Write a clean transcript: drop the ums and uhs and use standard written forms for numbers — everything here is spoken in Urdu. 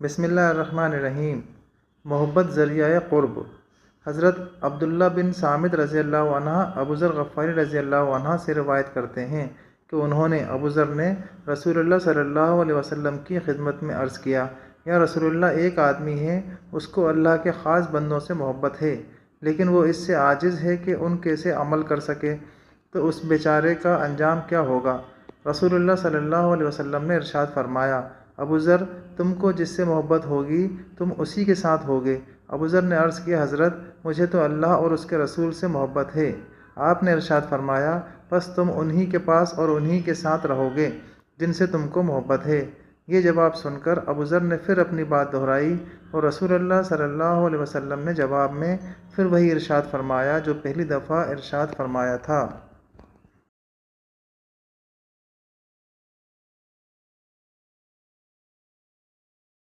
بسم اللہ الرحمن الرحیم۔ محبت ذریعہ قرب۔ حضرت عبداللہ بن صامت رضی اللہ عنہ ابو ذر غفاری رضی اللہ عنہ سے روایت کرتے ہیں کہ ابو ذر نے رسول اللہ صلی اللہ علیہ وسلم کی خدمت میں عرض کیا، یا رسول اللہ، ایک آدمی ہے، اس کو اللہ کے خاص بندوں سے محبت ہے، لیکن وہ اس سے عاجز ہے کہ ان کیسے عمل کر سکے، تو اس بیچارے کا انجام کیا ہوگا؟ رسول اللہ صلی اللہ علیہ وسلم نے ارشاد فرمایا، ابو ذر، تم کو جس سے محبت ہوگی تم اسی کے ساتھ ہوگے۔ ابو ذر نے عرض کیا، حضرت، مجھے تو اللہ اور اس کے رسول سے محبت ہے۔ آپ نے ارشاد فرمایا، پس تم انہی کے پاس اور انہی کے ساتھ رہو گے جن سے تم کو محبت ہے۔ یہ جواب سن کر ابو ذر نے پھر اپنی بات دہرائی، اور رسول اللہ صلی اللہ علیہ وسلم نے جواب میں پھر وہی ارشاد فرمایا جو پہلی دفعہ ارشاد فرمایا تھا۔